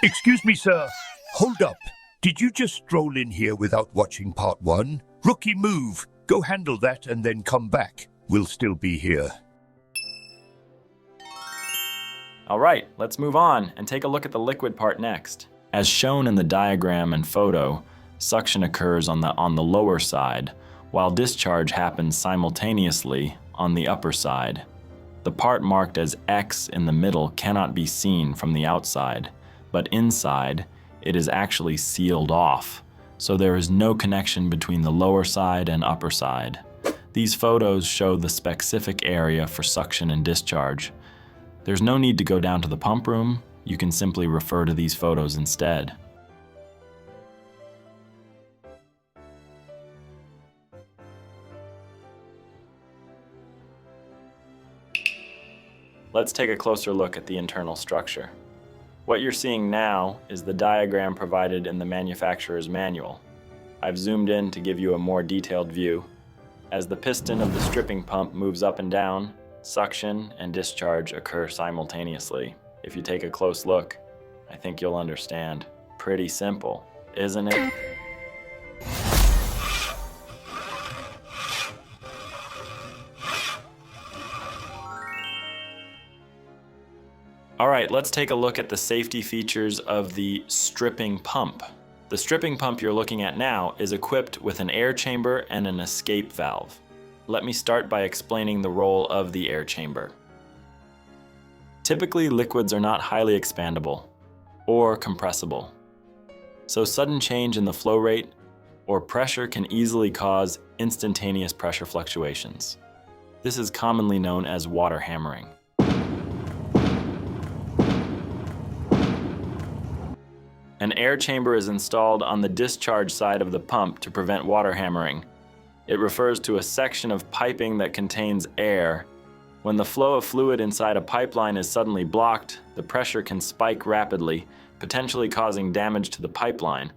Excuse me, sir. Hold up. Did you just stroll in here without watching part one? Rookie move. Go handle that and then come back. We'll still be here. All right, let's move on and take a look at the liquid part next. As shown in the diagram and photo, suction occurs on the lower side, while discharge happens simultaneously on the upper side. The part marked as X in the middle cannot be seen from the outside, but inside, it is actually sealed off, so there is no connection between the lower side and upper side. These photos show the specific area for suction and discharge. There's no need to go down to the pump room, you can simply refer to these photos instead. Let's take a closer look at the internal structure. What you're seeing now is the diagram provided in the manufacturer's manual. I've zoomed in to give you a more detailed view. As the piston of the stripping pump moves up and down, suction and discharge occur simultaneously. If you take a close look, I think you'll understand. Pretty simple, isn't it? All right, let's take a look at the safety features of the stripping pump. The stripping pump you're looking at now is equipped with an air chamber and an escape valve. Let me start by explaining the role of the air chamber. Typically, liquids are not highly expandable or compressible, so sudden change in the flow rate or pressure can easily cause instantaneous pressure fluctuations. This is commonly known as water hammering. An air chamber is installed on the discharge side of the pump to prevent water hammering. It refers to a section of piping that contains air. When the flow of fluid inside a pipeline is suddenly blocked, the pressure can spike rapidly, potentially causing damage to the pipeline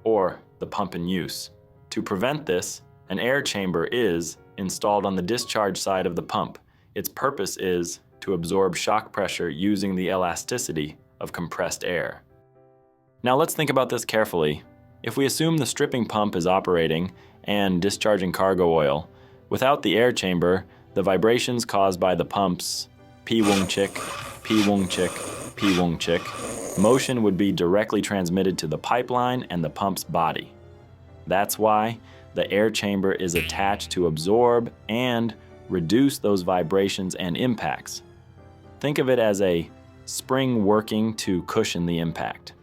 or the pump in use. To prevent this, an air chamber is installed on the discharge side of the pump. Its purpose is to absorb shock pressure using the elasticity of compressed air. Now let's think about this carefully. If we assume the stripping pump is operating and discharging cargo oil, without the air chamber, the vibrations caused by the pump's P-wung-chik, P-wung-chik, P-wung-chik motion would be directly transmitted to the pipeline and the pump's body. That's why the air chamber is attached to absorb and reduce those vibrations and impacts. Think of it as a spring working to cushion the impact.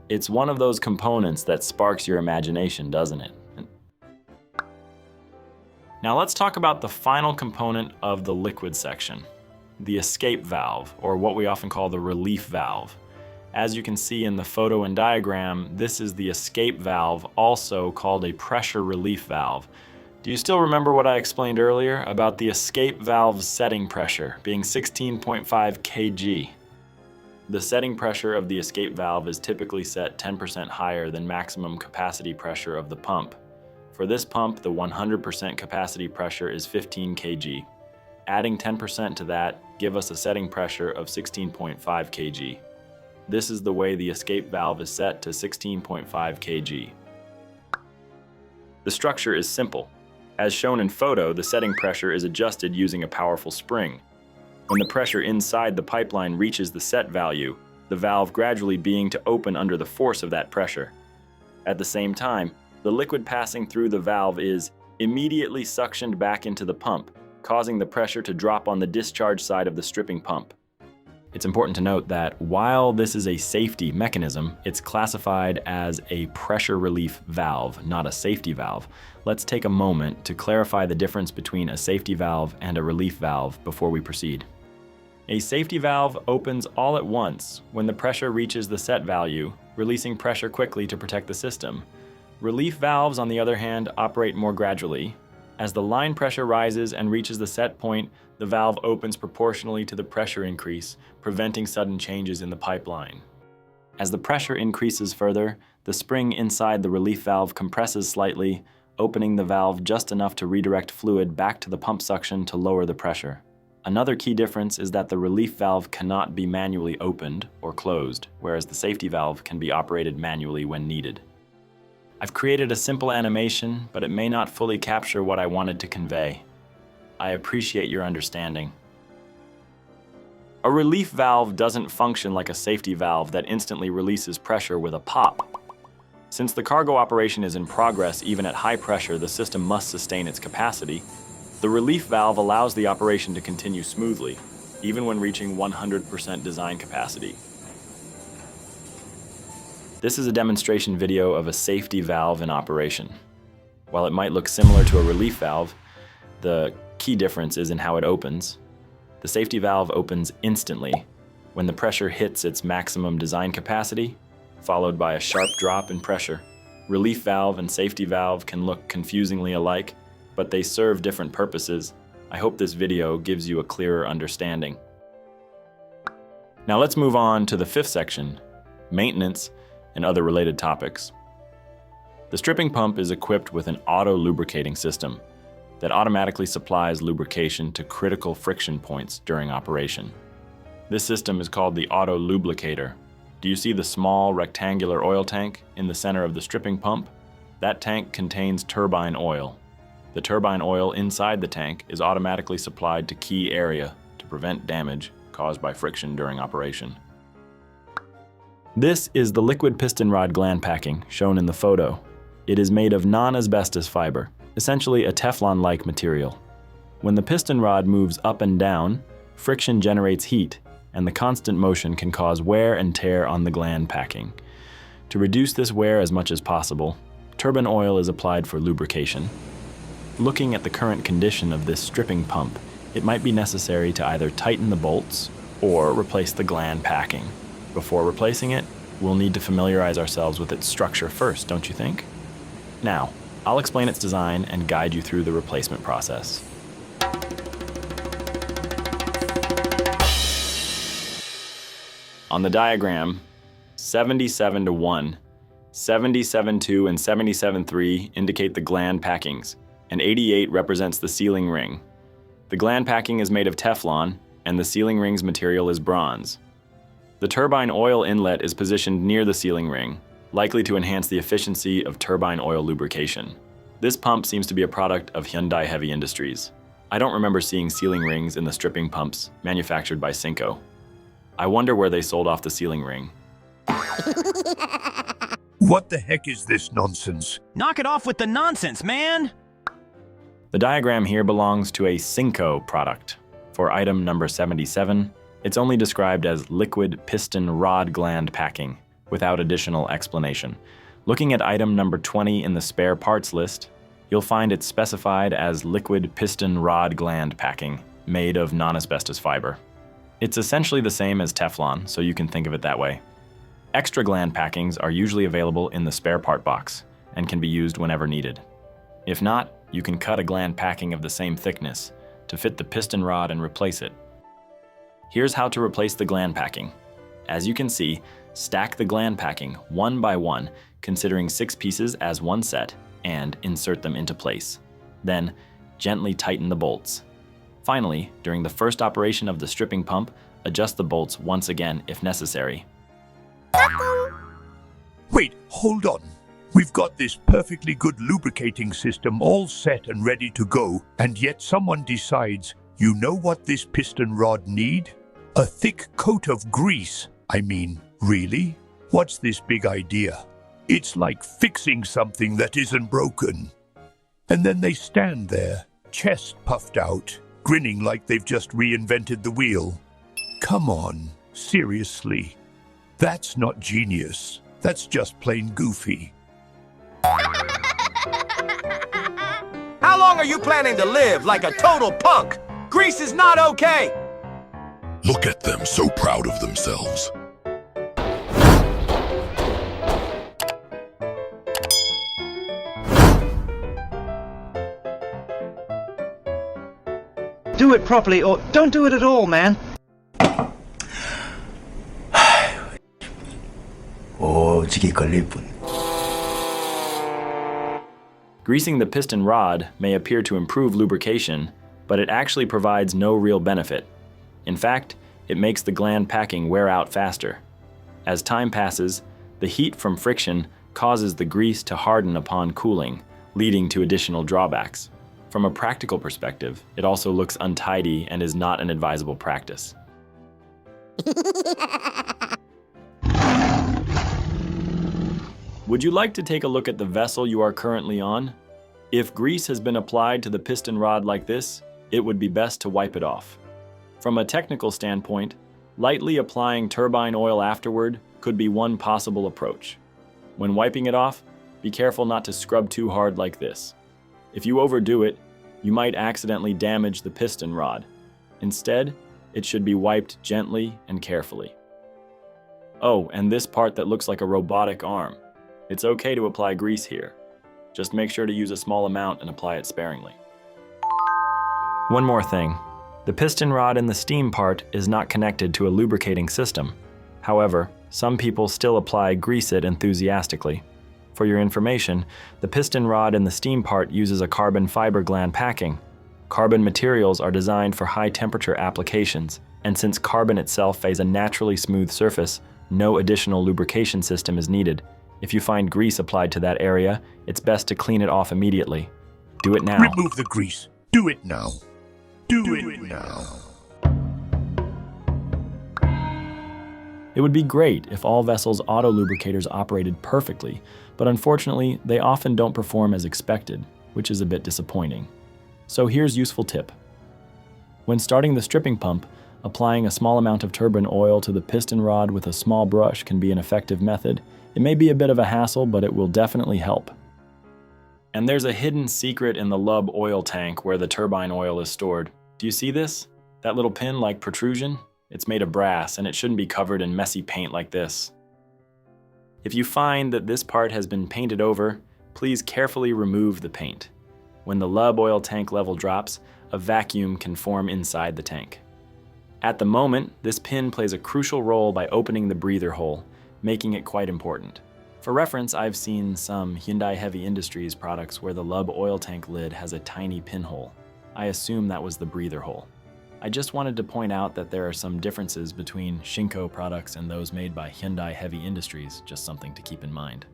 It's one of those components that sparks your imagination, doesn't it? Now let's talk about the final component of the liquid section, the escape valve, or what we often call the relief valve. As you can see in the photo and diagram, this is the escape valve, also called a pressure relief valve. Do you still remember what I explained earlier about the escape valve's setting pressure being 16.5 kg? The setting pressure of the escape valve is typically set 10% higher than maximum capacity pressure of the pump. For this pump, the 100% capacity pressure is 15 kg. Adding 10% to that gives us a setting pressure of 16.5 kg. This is the way the escape valve is set to 16.5 kg. The structure is simple. As shown in photo, the setting pressure is adjusted using a powerful spring. When the pressure inside the pipeline reaches the set value, the valve gradually being to open under the force of that pressure. At the same time, the liquid passing through the valve is immediately suctioned back into the pump, causing the pressure to drop on the discharge side of the stripping pump. It's important to note that while this is a safety mechanism, it's classified as a pressure relief valve, not a safety valve. Let's take a moment to clarify the difference between a safety valve and a relief valve before we proceed. A safety valve opens all at once when the pressure reaches the set value, releasing pressure quickly to protect the system. Relief valves, on the other hand, operate more gradually. As the line pressure rises and reaches the set point, the valve opens proportionally to the pressure increase, preventing sudden changes in the pipeline. As the pressure increases further, the spring inside the relief valve compresses slightly, opening the valve just enough to redirect fluid back to the pump suction to lower the pressure. Another key difference is that the relief valve cannot be manually opened or closed, whereas the safety valve can be operated manually when needed. I've created a simple animation, but it may not fully capture what I wanted to convey. I appreciate your understanding. A relief valve doesn't function like a safety valve that instantly releases pressure with a pop. Since the cargo operation is in progress even at high pressure, the system must sustain its capacity. The relief valve allows the operation to continue smoothly, even when reaching 100% design capacity. This is a demonstration video of a safety valve in operation. While it might look similar to a relief valve, the key difference is in how it opens. The safety valve opens instantly when the pressure hits its maximum design capacity, followed by a sharp drop in pressure. Relief valve and safety valve can look confusingly alike, but they serve different purposes. I hope this video gives you a clearer understanding. Now let's move on to the fifth section, maintenance and other related topics. The stripping pump is equipped with an auto-lubricating system that automatically supplies lubrication to critical friction points during operation. This system is called the auto-lubricator. Do you see the small rectangular oil tank in the center of the stripping pump? That tank contains turbine oil. The turbine oil inside the tank is automatically supplied to key area to prevent damage caused by friction during operation. This is the liquid piston rod gland packing shown in the photo. It is made of non-asbestos fiber, essentially a Teflon-like material. When the piston rod moves up and down, friction generates heat, and the constant motion can cause wear and tear on the gland packing. To reduce this wear as much as possible, turbine oil is applied for lubrication. Looking at the current condition of this stripping pump, it might be necessary to either tighten the bolts or replace the gland packing. Before replacing it, we'll need to familiarize ourselves with its structure first, don't you think? Now, I'll explain its design and guide you through the replacement process. On the diagram, 77:1, 77:2 and 77:3 indicate the gland packings, and 88 represents the sealing ring. The gland packing is made of Teflon, and the sealing ring's material is bronze. The turbine oil inlet is positioned near the sealing ring, likely to enhance the efficiency of turbine oil lubrication. This pump seems to be a product of Hyundai Heavy Industries. I don't remember seeing sealing rings in the stripping pumps manufactured by Shinko. I wonder where they sold off the sealing ring. What the heck is this nonsense? Knock it off with the nonsense, man! The diagram here belongs to a Shinko product. For item number 77, it's only described as liquid piston rod gland packing, without additional explanation. Looking at item number 20 in the spare parts list, you'll find it specified as liquid piston rod gland packing, made of non-asbestos fiber. It's essentially the same as Teflon, so you can think of it that way. Extra gland packings are usually available in the spare part box and can be used whenever needed. If not, you can cut a gland packing of the same thickness to fit the piston rod and replace it. Here's how to replace the gland packing. As you can see, stack the gland packing one by one, considering 6 pieces as one set, and insert them into place. Then, gently tighten the bolts. Finally, during the first operation of the stripping pump, adjust the bolts once again if necessary. Wait, hold on. We've got this perfectly good lubricating system all set and ready to go, and yet someone decides, you know what this piston rod need? A thick coat of grease. I mean, really? What's this big idea? It's like fixing something that isn't broken. And then they stand there, chest puffed out, grinning like they've just reinvented the wheel. Come on, seriously. That's not genius. That's just plain goofy. How long are you planning to live like a total punk? Grease is not okay! Look at them, so proud of themselves. Do it properly or don't do it at all, man. Greasing the piston rod may appear to improve lubrication, but it actually provides no real benefit. In fact, it makes the gland packing wear out faster. As time passes, the heat from friction causes the grease to harden upon cooling, leading to additional drawbacks. From a practical perspective, it also looks untidy and is not an advisable practice. Would you like to take a look at the vessel you are currently on? If grease has been applied to the piston rod like this, it would be best to wipe it off. From a technical standpoint, lightly applying turbine oil afterward could be one possible approach. When wiping it off, be careful not to scrub too hard like this. If you overdo it, you might accidentally damage the piston rod. Instead, it should be wiped gently and carefully. Oh, and this part that looks like a robotic arm. It's okay to apply grease here. Just make sure to use a small amount and apply it sparingly. One more thing. The piston rod in the steam part is not connected to a lubricating system. However, some people still apply grease it enthusiastically. For your information, the piston rod in the steam part uses a carbon fiber gland packing. Carbon materials are designed for high temperature applications, and since carbon itself has a naturally smooth surface, no additional lubrication system is needed. If you find grease applied to that area, it's best to clean it off immediately. Do it now. Remove the grease. Do it now. Do it now. It would be great if all vessels' auto lubricators operated perfectly, but unfortunately, they often don't perform as expected, which is a bit disappointing. So here's a useful tip. When starting the stripping pump, applying a small amount of turbine oil to the piston rod with a small brush can be an effective method. It may be a bit of a hassle, but it will definitely help. And there's a hidden secret in the lub oil tank where the turbine oil is stored. Do you see this? That little pin-like protrusion? It's made of brass, and it shouldn't be covered in messy paint like this. If you find that this part has been painted over, please carefully remove the paint. When the lub oil tank level drops, a vacuum can form inside the tank. At the moment, this pin plays a crucial role by opening the breather hole, making it quite important. For reference, I've seen some Hyundai Heavy Industries products where the lub oil tank lid has a tiny pinhole. I assume that was the breather hole. I just wanted to point out that there are some differences between Shinko products and those made by Hyundai Heavy Industries, just something to keep in mind.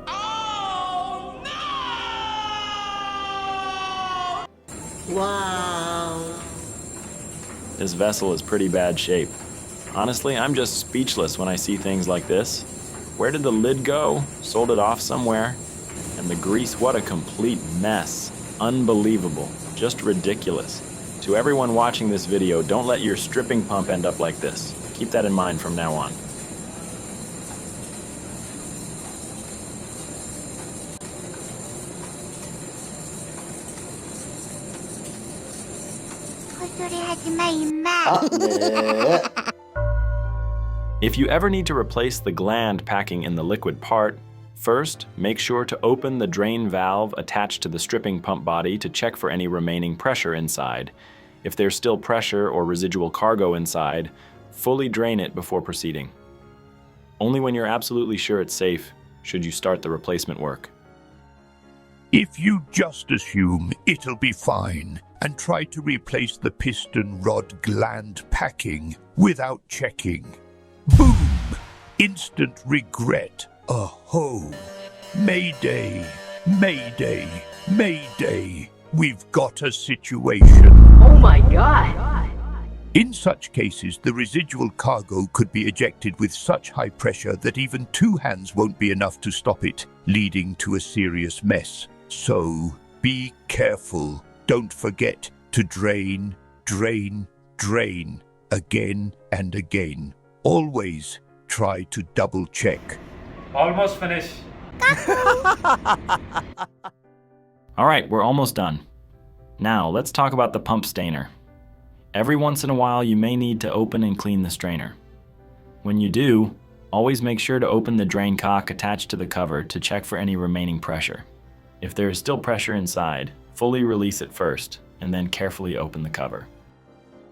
Oh, no! Wow. This vessel is pretty bad shape. Honestly, I'm just speechless when I see things like this. Where did the lid go? Sold it off somewhere? And the grease, what a complete mess. Unbelievable. Just ridiculous. To everyone watching this video, don't let your stripping pump end up like this. Keep that in mind from now on. If you ever need to replace the gland packing in the liquid part, first, make sure to open the drain valve attached to the stripping pump body to check for any remaining pressure inside. If there's still pressure or residual cargo inside, fully drain it before proceeding. Only when you're absolutely sure it's safe should you start the replacement work. If you just assume it'll be fine and try to replace the piston rod gland packing without checking, boom! Instant regret. Oh, Mayday, Mayday, Mayday. We've got a situation. Oh my God. In such cases, the residual cargo could be ejected with such high pressure that even two hands won't be enough to stop it, leading to a serious mess. So, be careful. Don't forget to drain, drain, drain, again and again. Always try to double check. Almost finished. All right, we're almost done. Now, let's talk about the pump stainer. Every once in a while, you may need to open and clean the strainer. When you do, always make sure to open the drain cock attached to the cover to check for any remaining pressure. If there is still pressure inside, fully release it first, and then carefully open the cover.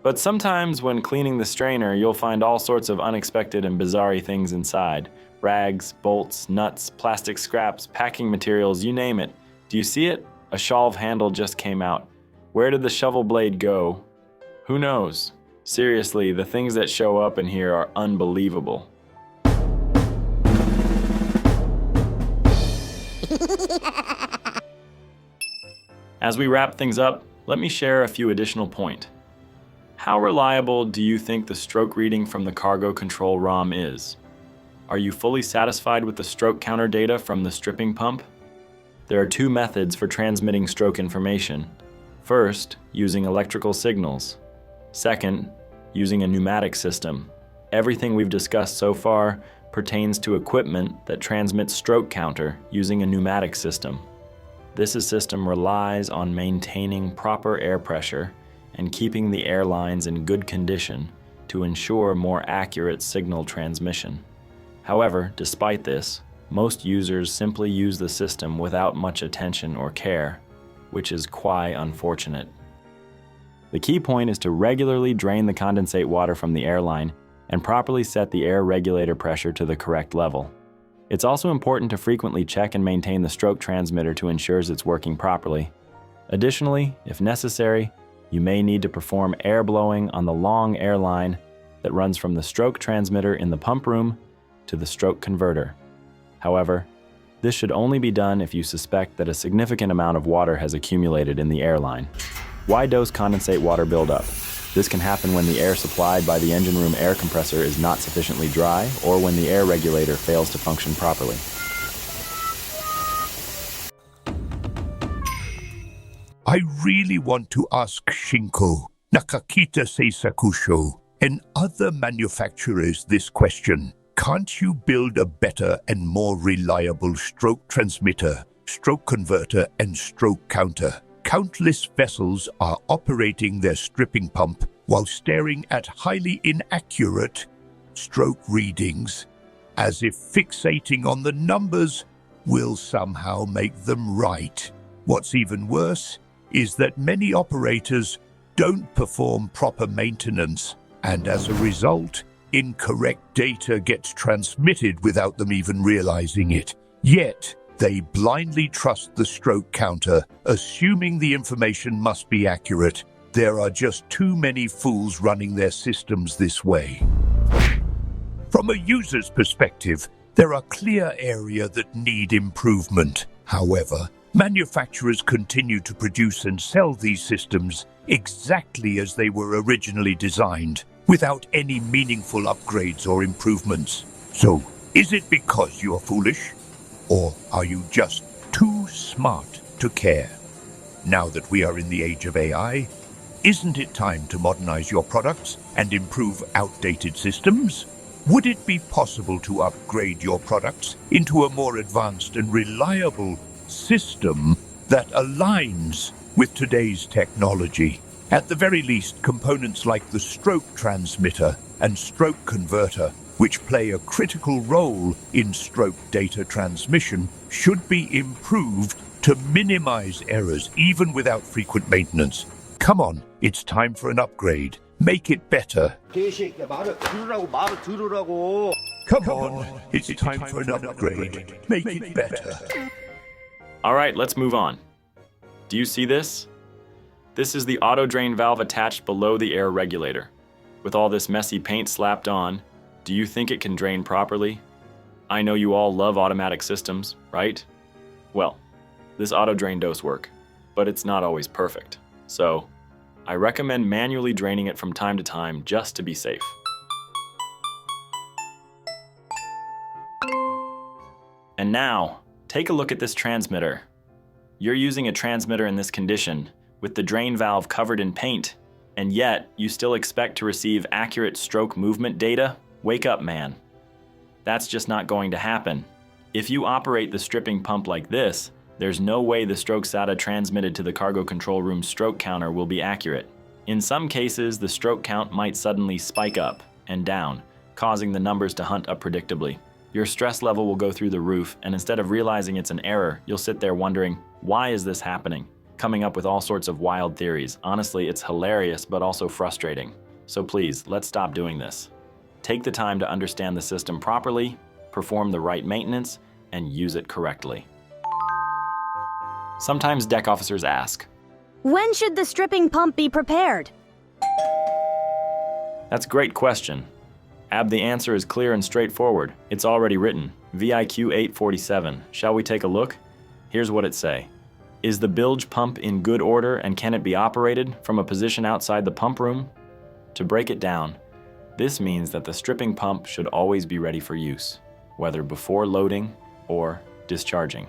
But sometimes when cleaning the strainer, you'll find all sorts of unexpected and bizarre things inside. Rags, bolts, nuts, plastic scraps, packing materials, you name it. Do you see it? A shelf handle just came out. Where did the shovel blade go? Who knows? Seriously, the things that show up in here are unbelievable. As we wrap things up, let me share a few additional points. How reliable do you think the stroke reading from the cargo control ROM is? Are you fully satisfied with the stroke counter data from the stripping pump? There are two methods for transmitting stroke information. First, using electrical signals. Second, using a pneumatic system. Everything we've discussed so far pertains to equipment that transmits stroke counter using a pneumatic system. This system relies on maintaining proper air pressure and keeping the airlines in good condition to ensure more accurate signal transmission. However, despite this, most users simply use the system without much attention or care, which is quite unfortunate. The key point is to regularly drain the condensate water from the airline and properly set the air regulator pressure to the correct level. It's also important to frequently check and maintain the stroke transmitter to ensure it's working properly. Additionally, if necessary, you may need to perform air blowing on the long airline that runs from the stroke transmitter in the pump room to the stroke converter. However, this should only be done if you suspect that a significant amount of water has accumulated in the airline. Why does condensate water build up? This can happen when the air supplied by the engine room air compressor is not sufficiently dry or when the air regulator fails to function properly. I really want to ask Shinko, Nakakita Seisakusho, and other manufacturers this question. Can't you build a better and more reliable stroke transmitter, stroke converter, and stroke counter? Countless vessels are operating their stripping pump while staring at highly inaccurate stroke readings, as if fixating on the numbers will somehow make them right. What's even worse is that many operators don't perform proper maintenance, and as a result, incorrect data gets transmitted without them even realizing it. Yet, they blindly trust the stroke counter, assuming the information must be accurate. There are just too many fools running their systems this way. From a user's perspective, there are clear areas that need improvement. However, manufacturers continue to produce and sell these systems exactly as they were originally designed, without any meaningful upgrades or improvements. So, is it because you are foolish? Or are you just too smart to care? Now that we are in the age of AI, isn't it time to modernize your products and improve outdated systems? Would it be possible to upgrade your products into a more advanced and reliable system that aligns with today's technology? At the very least, components like the stroke transmitter and stroke converter, which play a critical role in stroke data transmission, should be improved to minimize errors even without frequent maintenance. Come on, it's time for an upgrade. Make it better. Come on, it's time for an upgrade. Make it better. All right, let's move on. Do you see this? This is the auto drain valve attached below the air regulator. With all this messy paint slapped on, do you think it can drain properly? I know you all love automatic systems, right? Well, this auto drain does work, but it's not always perfect. So, I recommend manually draining it from time to time just to be safe. And now, take a look at this transmitter. You're using a transmitter in this condition, with the drain valve covered in paint, and yet you still expect to receive accurate stroke movement data? Wake up, man. That's just not going to happen. If you operate the stripping pump like this, there's no way the stroke SATA transmitted to the cargo control room stroke counter will be accurate. In some cases, the stroke count might suddenly spike up and down, causing the numbers to hunt unpredictably. Your stress level will go through the roof, and instead of realizing it's an error, you'll sit there wondering, why is this happening? Coming up with all sorts of wild theories. Honestly, it's hilarious, but also frustrating. So please, let's stop doing this. Take the time to understand the system properly, perform the right maintenance, and use it correctly. Sometimes deck officers ask, When should the stripping pump be prepared? that's a great question. Ab, the answer is clear and straightforward. It's already written. VIQ 847. Shall we take a look? Here's what it say. Is the bilge pump in good order and can it be operated from a position outside the pump room? To break it down, this means that the stripping pump should always be ready for use, whether before loading or discharging.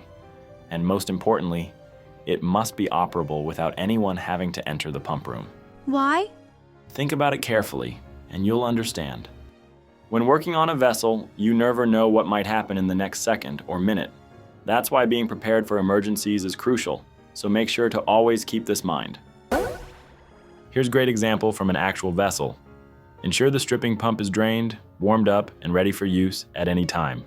And most importantly, it must be operable without anyone having to enter the pump room. Why? Think about it carefully, and you'll understand. When working on a vessel, you never know what might happen in the next second or minute. That's why being prepared for emergencies is crucial, so make sure to always keep this in mind. Here's a great example from an actual vessel. Ensure the stripping pump is drained, warmed up, and ready for use at any time.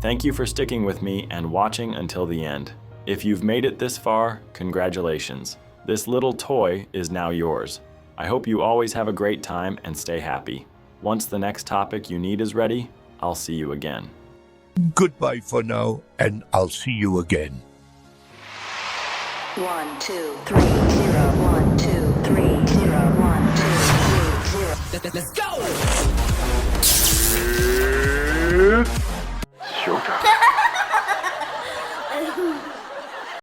Thank you for sticking with me and watching until the end. If you've made it this far, congratulations. This little toy is now yours. I hope you always have a great time and stay happy. Once the next topic you need is ready, I'll see you again. Goodbye for now, and I'll see you again. 1, 2, 3, 0. 1, 2, 3, 0. 1, 2, 3, 0. Let's go!